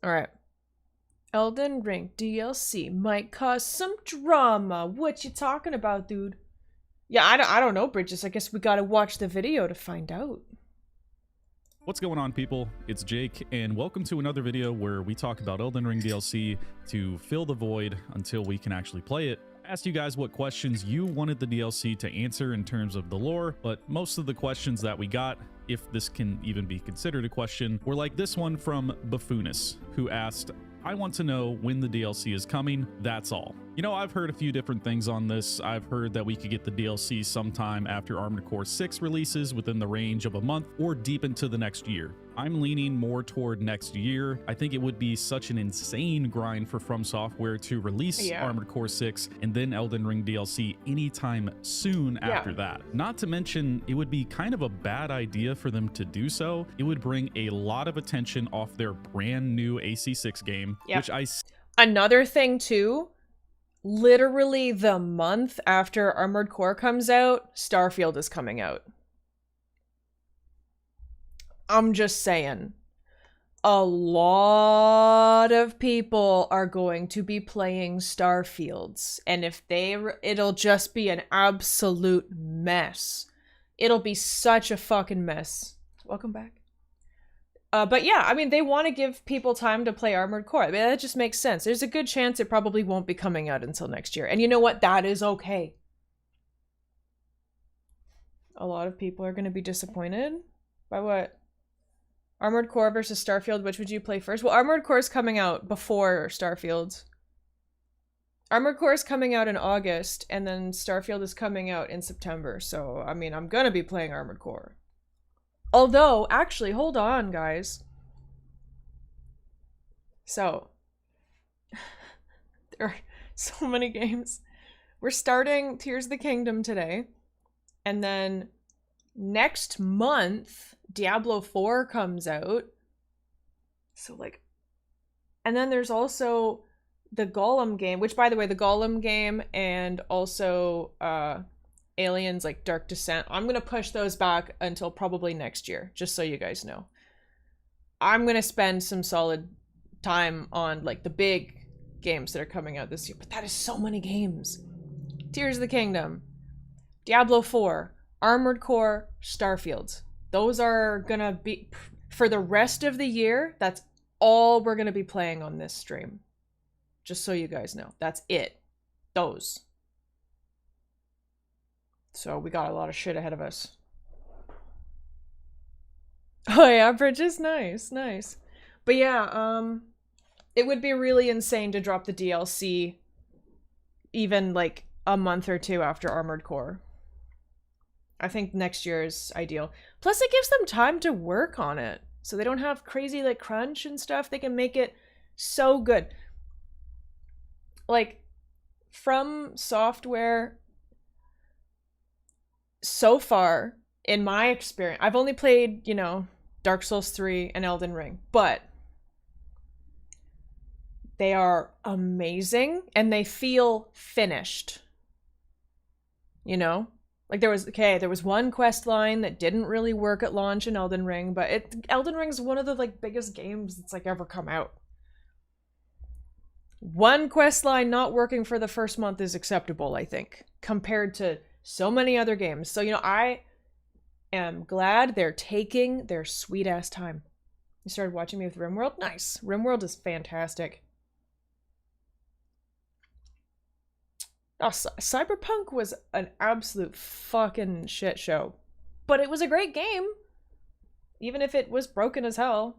All right. Elden Ring DLC might cause some drama. What you talking about, dude? Yeah, I don't know, Bridges. I guess we gotta watch the video to find out. What's going on, people? It's Jake, and welcome to another video where we talk about Elden Ring DLC to fill the void until we can actually play it. I asked you guys what questions you wanted the DLC to answer in terms of the lore, but most of the questions that we got, if this can even be considered a question, were like this one from Buffoonus, who asked, I want to know when the DLC is coming, that's all. You know, I've heard a few different things on this. I've heard that we could get the DLC sometime after Armored Core 6 releases within the range of a month or deep into the next year. I'm leaning more toward next year. I think it would be such an insane grind for From Software to release Armored Core 6 and then Elden Ring DLC anytime soon after that. Not to mention, it would be kind of a bad idea for them to do so. It would bring a lot of attention off their brand new AC6 game, which Another thing too, literally the month after Armored Core comes out, Starfield is coming out. I'm just saying, a lot of people are going to be playing Starfields, and if it'll just be an absolute mess. It'll be such a fucking mess. Welcome back. But yeah, I mean, they want to give people time to play Armored Core. I mean, that just makes sense. There's a good chance it probably won't be coming out until next year. And you know what? That is okay. A lot of people are going to be disappointed by what? Armored Core versus Starfield, which would you play first? Well, Armored Core is coming out before Starfield. Armored Core is coming out in August, and then Starfield is coming out in September. So, I mean, I'm going to be playing Armored Core. Although, actually, hold on, guys. So, there are so many games. We're starting Tears of the Kingdom today. And then next month, Diablo 4 comes out. So, like... And then there's also the Golem game, which, by the way, the Golem game and also, Aliens, like Dark Descent, I'm gonna push those back until probably next year, just so you guys know. I'm gonna spend some solid time on like the big games that are coming out this year, but that is so many games. Tears of the Kingdom, Diablo 4, Armored Core, Starfield. Those are gonna be, for the rest of the year, that's all we're gonna be playing on this stream. Just so you guys know, that's it. Those. So we got a lot of shit ahead of us. Oh yeah, Bridges, nice, nice. But yeah, it would be really insane to drop the DLC even like a month or two after Armored Core. I think next year is ideal. Plus it gives them time to work on it. So they don't have crazy like crunch and stuff. They can make it so good. Like, From Software, so far, in my experience, I've only played, you know, Dark Souls 3 and Elden Ring, but they are amazing and they feel finished. You know? Like there was one quest line that didn't really work at launch in Elden Ring, but Elden Ring's one of the like biggest games that's like ever come out. One quest line not working for the first month is acceptable, I think, compared to so many other games. So, you know, I am glad they're taking their sweet ass time. You started watching me with RimWorld? Nice. RimWorld is fantastic. Oh, Cyberpunk was an absolute fucking shit show. But it was a great game. Even if it was broken as hell.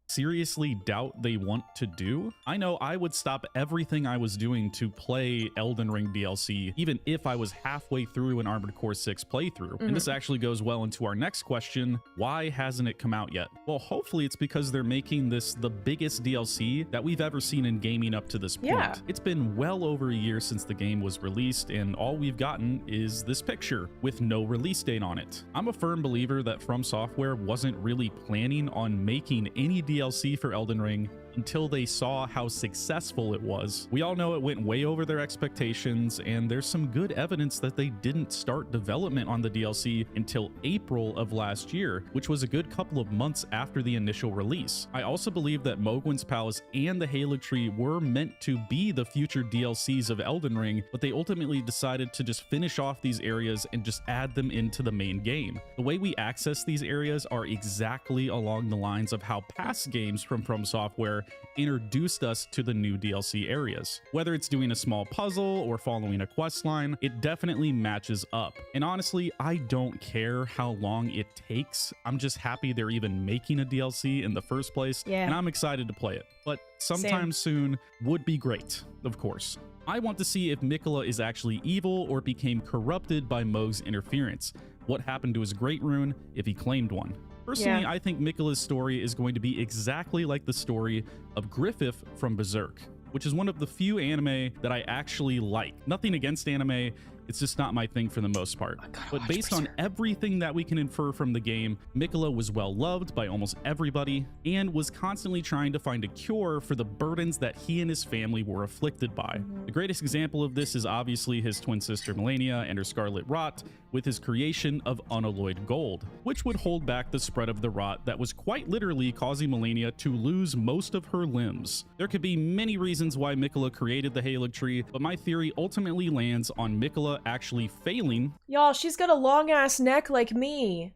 Seriously doubt they want to do. I know I would stop everything I was doing to play Elden Ring DLC, even if I was halfway through an Armored Core 6 playthrough. And this actually goes well into our next question. Why hasn't it come out yet? Well, hopefully it's because they're making this the biggest DLC that we've ever seen in gaming up to this point. Yeah. It's been well over a year since the game was released, and all we've gotten is this picture with no release date on it. I'm a firm believer that From Software wasn't really planning on making any DLC for Elden Ring until they saw how successful it was. We all know it went way over their expectations, and there's some good evidence that they didn't start development on the DLC until April of last year, which was a good couple of months after the initial release. I also believe that Mogwin's Palace and the Halig Tree were meant to be the future DLCs of Elden Ring, but they ultimately decided to just finish off these areas and just add them into the main game. The way we access these areas are exactly along the lines of how past games from Software introduced us to the new DLC areas. Whether it's doing a small puzzle or following a quest line, it definitely matches up. And honestly, I don't care how long it takes. I'm just happy they're even making a DLC in the first place, and I'm excited to play it. But sometime soon would be great, of course. I want to see if Miquella is actually evil or became corrupted by Mohg's interference. What happened to his Great Rune if he claimed one? Personally, I think Miquella's story is going to be exactly like the story of Griffith from Berserk, which is one of the few anime that I actually like. Nothing against anime, it's just not my thing for the most part. But based on everything that we can infer from the game, Miquella was well loved by almost everybody and was constantly trying to find a cure for the burdens that he and his family were afflicted by. The greatest example of this is obviously his twin sister Malenia and her scarlet rot, with his creation of unalloyed gold, which would hold back the spread of the rot that was quite literally causing Malenia to lose most of her limbs. There could be many reasons why Miquella created the Halig Tree, but my theory ultimately lands on Miquella actually failing. Y'all, she's got a long ass neck like me.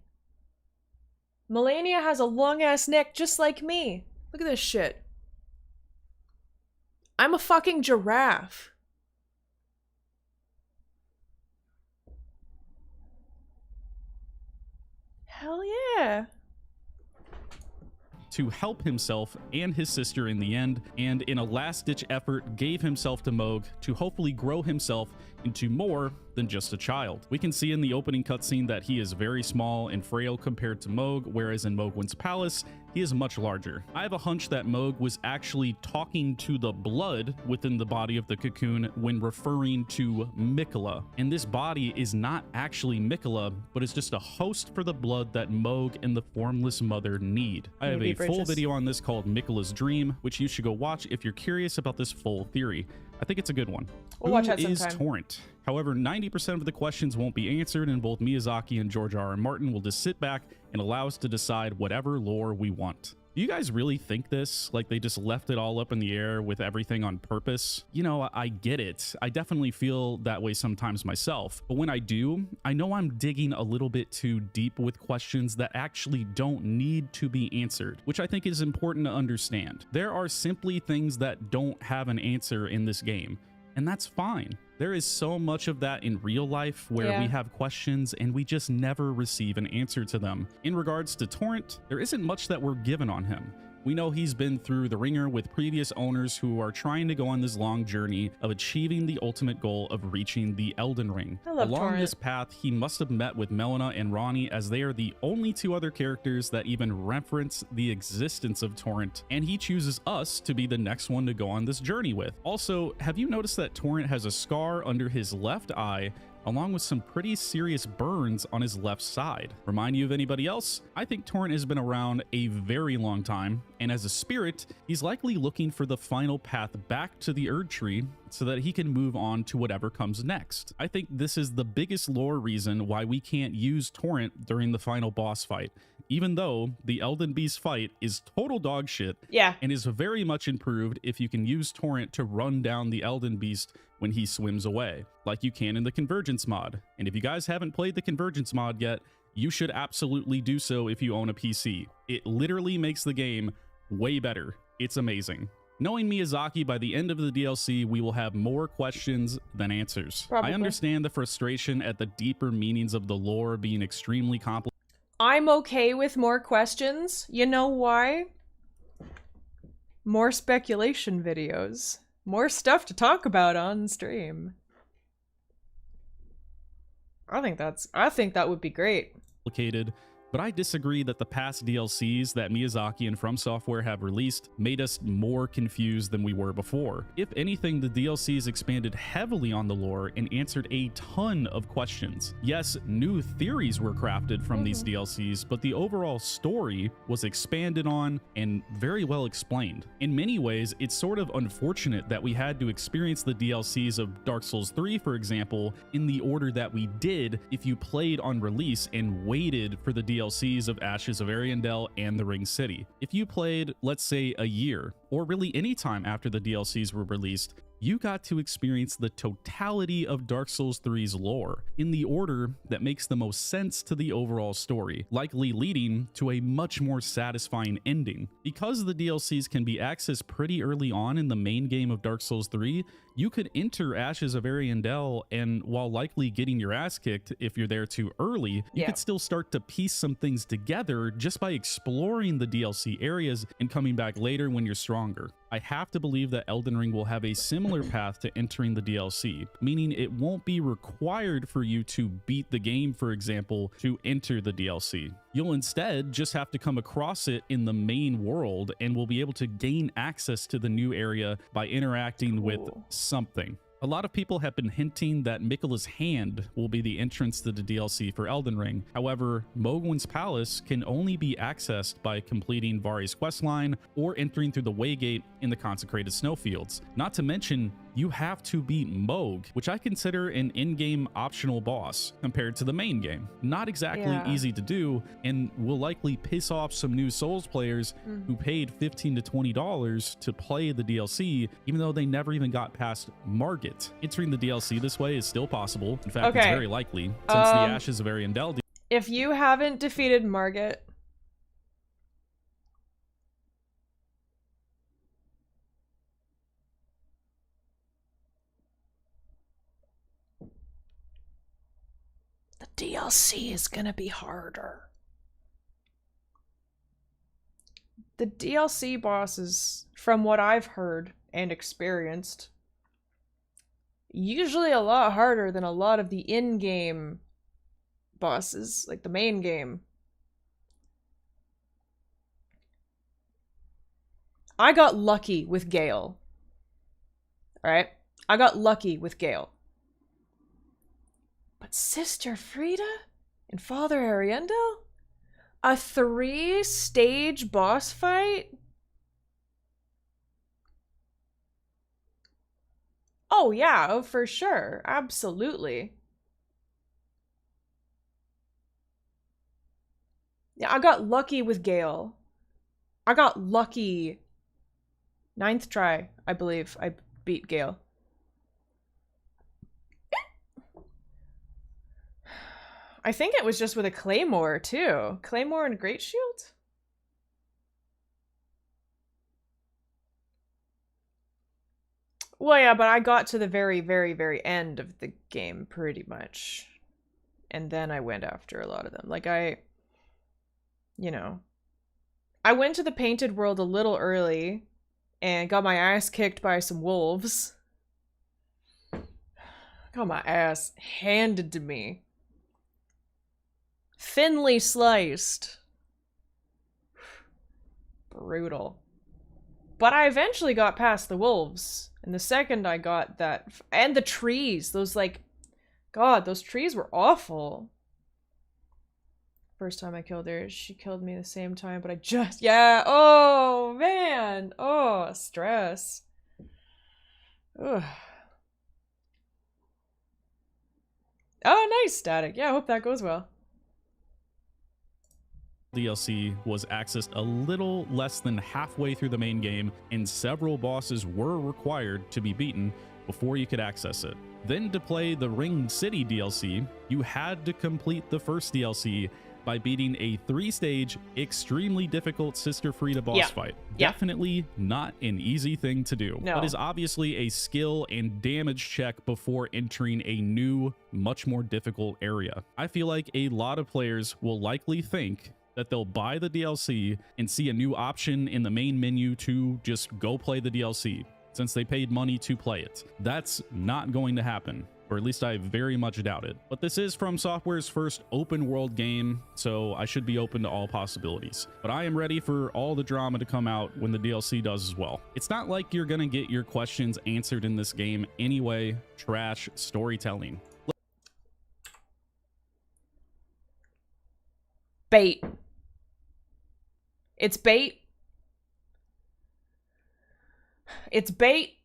Malenia has a long ass neck just like me. Look at this shit. I'm a fucking giraffe. Hell yeah. To help himself and his sister in the end, and in a last-ditch effort gave himself to Mohg to hopefully grow himself into more than just a child. We can see in the opening cutscene that he is very small and frail compared to Mohg, whereas in Mogwin's Palace, he is much larger. I have a hunch that Mohg was actually talking to the blood within the body of the cocoon when referring to Miquella. And this body is not actually Miquella, but is just a host for the blood that Mohg and the Formless Mother need. I have a full video on this called Miquella's Dream, which you should go watch if you're curious about this full theory. I think it's a good one. We'll watch that Who is sometime. Torrent? However, 90% of the questions won't be answered, and both Miyazaki and George R.R. Martin will just sit back and allow us to decide whatever lore we want. Do you guys really think this? Like they just left it all up in the air with everything on purpose? You know, I get it. I definitely feel that way sometimes myself. But when I do, I know I'm digging a little bit too deep with questions that actually don't need to be answered, which I think is important to understand. There are simply things that don't have an answer in this game, and that's fine. There is so much of that in real life where we have questions and we just never receive an answer to them. In regards to Torrent, there isn't much that we're given on him. We know he's been through the ringer with previous owners who are trying to go on this long journey of achieving the ultimate goal of reaching the Elden Ring. Along this path, he must have met with Melina and Ranni, as they are the only two other characters that even reference the existence of Torrent, and he chooses us to be the next one to go on this journey with. Also, have you noticed that Torrent has a scar under his left eye, along with some pretty serious burns on his left side? Remind you of anybody else? I think Torrent has been around a very long time, and as a spirit, he's likely looking for the final path back to the Erd Tree so that he can move on to whatever comes next. I think this is the biggest lore reason why we can't use Torrent during the final boss fight, even though the Elden Beast fight is total dog shit and is very much improved if you can use Torrent to run down the Elden Beast when he swims away, like you can in the Convergence mod. And if you guys haven't played the Convergence mod yet, you should absolutely do so if you own a PC. It literally makes the game way better. It's amazing. Knowing Miyazaki, by the end of the DLC, we will have more questions than answers. I understand the frustration at the deeper meanings of the lore being extremely complicated. I'm okay with more questions. You know why? More speculation videos. More stuff to talk about on stream. I think that would be great. But I disagree that the past DLCs that Miyazaki and From Software have released made us more confused than we were before. If anything, the DLCs expanded heavily on the lore and answered a ton of questions. Yes, new theories were crafted from these DLCs, but the overall story was expanded on and very well explained. In many ways, it's sort of unfortunate that we had to experience the DLCs of Dark Souls 3, for example, in the order that we did if you played on release and waited for the DLCs of Ashes of Ariandel and the Ring City. If you played, let's say, a year, or really any time after the DLCs were released, you got to experience the totality of Dark Souls 3's lore in the order that makes the most sense to the overall story, likely leading to a much more satisfying ending. Because the DLCs can be accessed pretty early on in the main game of Dark Souls 3, you could enter Ashes of Ariandel, and while likely getting your ass kicked if you're there too early, you could still start to piece some things together just by exploring the DLC areas and coming back later when you're stronger. I have to believe that Elden Ring will have a similar path to entering the DLC, meaning it won't be required for you to beat the game, for example, to enter the DLC. You'll instead just have to come across it in the main world and will be able to gain access to the new area by interacting with something. A lot of people have been hinting that Miquella's Hand will be the entrance to the DLC for Elden Ring. However, Mogwin's Palace can only be accessed by completing Vari's questline or entering through the Waygate in the Consecrated Snowfields. Not to mention, you have to beat Mohg, which I consider an in-game optional boss compared to the main game. Not exactly easy to do, and will likely piss off some new Souls players who paid $15 to $20 to play the DLC, even though they never even got past Margit. Entering the DLC this way is still possible. In fact, it's very likely, since the Ashes of Ariandel. If you haven't defeated Margit, the DLC is gonna be harder. The DLC bosses, from what I've heard and experienced, usually a lot harder than a lot of the in-game bosses, like the main game. I got lucky with Gale. Right? I got lucky with Gale. But Sister Frida and Father Ariandel? A 3-stage boss fight? Oh yeah, oh for sure. Absolutely. Yeah, I got lucky with Gale. I got lucky. 9th try, I believe. I beat Gale. I think it was just with a Claymore, too. Claymore and Great Shield? Well, yeah, but I got to the very, very, very end of the game, pretty much. And then I went after a lot of them. Like, you know. I went to the Painted World a little early and got my ass kicked by some wolves. Got my ass handed to me. Thinly sliced. Brutal. But I eventually got past the wolves. And the second I got that... And the trees. Those, like... God, those trees were awful. First time I killed her, she killed me the same time, but I just... Yeah! Oh, man! Oh, stress. Ugh. Oh, nice, Static. Yeah, I hope that goes well. DLC was accessed a little less than halfway through the main game, and several bosses were required to be beaten before you could access it. Then to play the Ring City DLC, you had to complete the first DLC by beating a 3-stage, extremely difficult Sister Frida boss fight. Definitely not an easy thing to do, but is obviously a skill and damage check before entering a new, much more difficult area. I feel like a lot of players will likely think that they'll buy the DLC and see a new option in the main menu to just go play the DLC, since they paid money to play it. That's not going to happen. or at least I very much doubt it. But this is From Software's first open world game, so I should be open to all possibilities. But I am ready for all the drama to come out when the DLC does as well. It's not like you're gonna get your questions answered in this game anyway. Trash storytelling. Bait. It's bait. It's bait.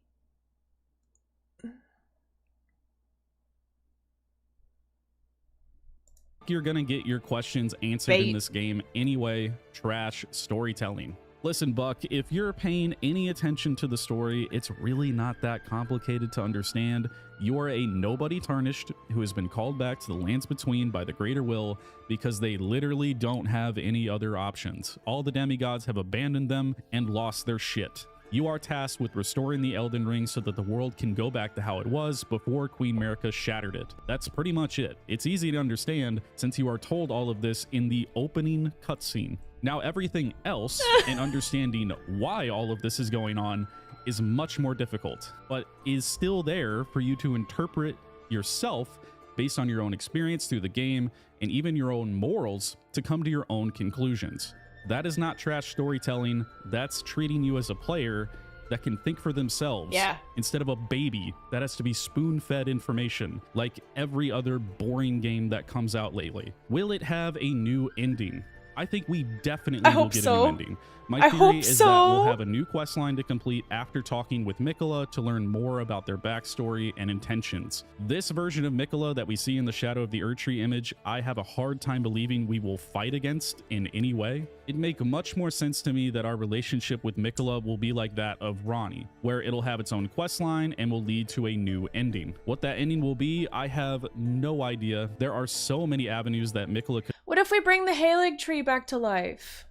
You're gonna get your questions answered in this game anyway. Trash storytelling. Listen, Buck, if you're paying any attention to the story, it's really not that complicated to understand. You are a nobody tarnished who has been called back to the lands between by the greater will because they literally don't have any other options. All the demigods have abandoned them and lost their shit. You are tasked with restoring the Elden Ring so that the world can go back to how it was before Queen Marika shattered it. That's pretty much it. It's easy to understand since you are told all of this in the opening cutscene. Now everything else and understanding why all of this is going on is much more difficult, but is still there for you to interpret yourself based on your own experience through the game and even your own morals to come to your own conclusions. That is not trash storytelling. That's treating you as a player that can think for themselves instead of a baby that has to be spoon-fed information like every other boring game that comes out lately. Will it have a new ending? I think we definitely will get a new ending. My theory is that we'll have a new quest line to complete after talking with Miquella to learn more about their backstory and intentions. This version of Miquella that we see in the Shadow of the Erdtree image, I have a hard time believing we will fight against in any way. It'd make much more sense to me that our relationship with Miquella will be like that of Ranni, where it'll have its own quest line and will lead to a new ending. What that ending will be, I have no idea. There are so many avenues that Miquella could— What if we bring the Halig tree back to life?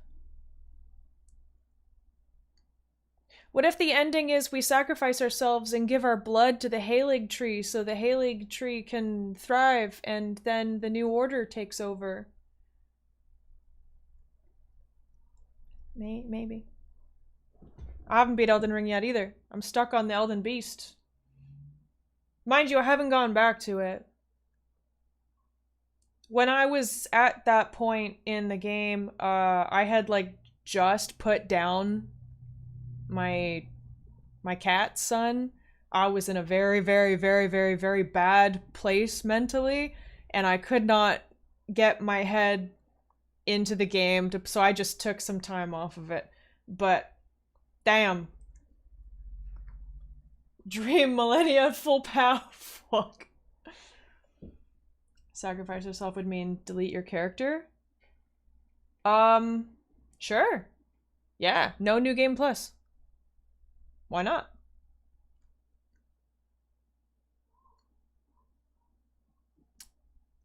What if the ending is we sacrifice ourselves and give our blood to the Halig tree so the Halig tree can thrive and then the new order takes over? Maybe. I haven't beat Elden Ring yet either. I'm stuck on the Elden Beast. Mind you, I haven't gone back to it. When I was at that point in the game, I had like just put down my cat's son. I was in a very, very, very, very, very bad place mentally, and I could not get my head into the game, so I just took some time off of it. But damn. Dream millennia at full power. Fuck. Sacrifice yourself would mean delete your character? Sure. Yeah, no new game plus. Why not?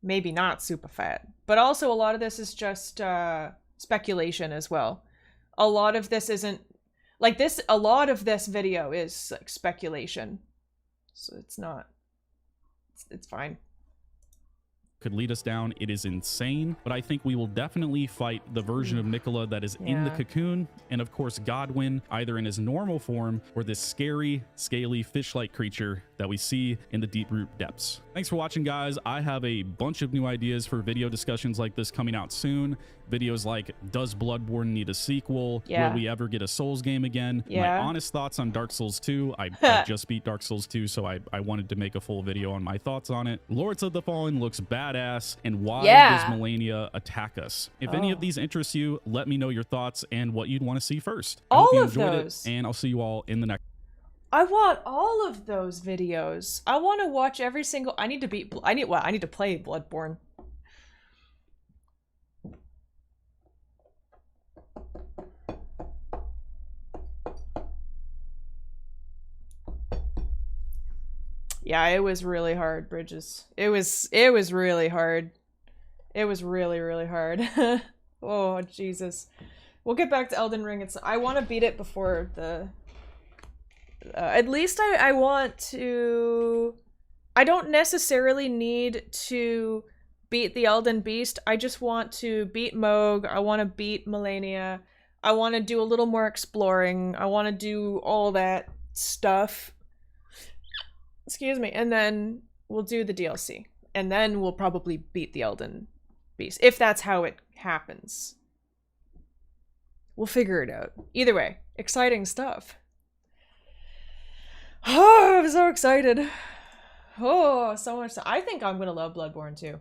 Maybe not super fat. But also a lot of this is just speculation as well. A lot of this isn't like this, a lot of this video is like speculation. So it's not, it's fine. Could lead us down. It is insane, but I think we will definitely fight the version of Miquella that is in the cocoon, and of course Godwyn, either in his normal form or this scary, scaly, fish-like creature that we see in the deep root depths. Thanks for watching, guys. I have a bunch of new ideas for video discussions like this coming out soon. Videos like, does Bloodborne need a sequel? Will we ever get a Souls game again? My honest thoughts on Dark Souls 2. I just beat Dark Souls 2, so I wanted to make a full video on my thoughts on it. Lords of the Fallen looks badass, and why does Malenia attack us? If any of these interest you, let me know your thoughts and what you'd want to see first. I hope you enjoyed it, and I'll see you all in the next. I want all of those videos. I want to watch every single. I need to beat. I need to play Bloodborne. Yeah, it was really hard, Bridges. It was really hard. It was really, really hard. Oh, Jesus. We'll get back to Elden Ring. I want to beat it before the... at least I want to... I don't necessarily need to beat the Elden Beast. I just want to beat Moog. I want to beat Malenia. I want to do a little more exploring. I want to do all that stuff. Excuse me. And then we'll do the DLC. And then we'll probably beat the Elden Beast, if that's how it happens. We'll figure it out. Either way, exciting stuff. Oh, I'm so excited. Oh, so much. I think I'm gonna love Bloodborne too.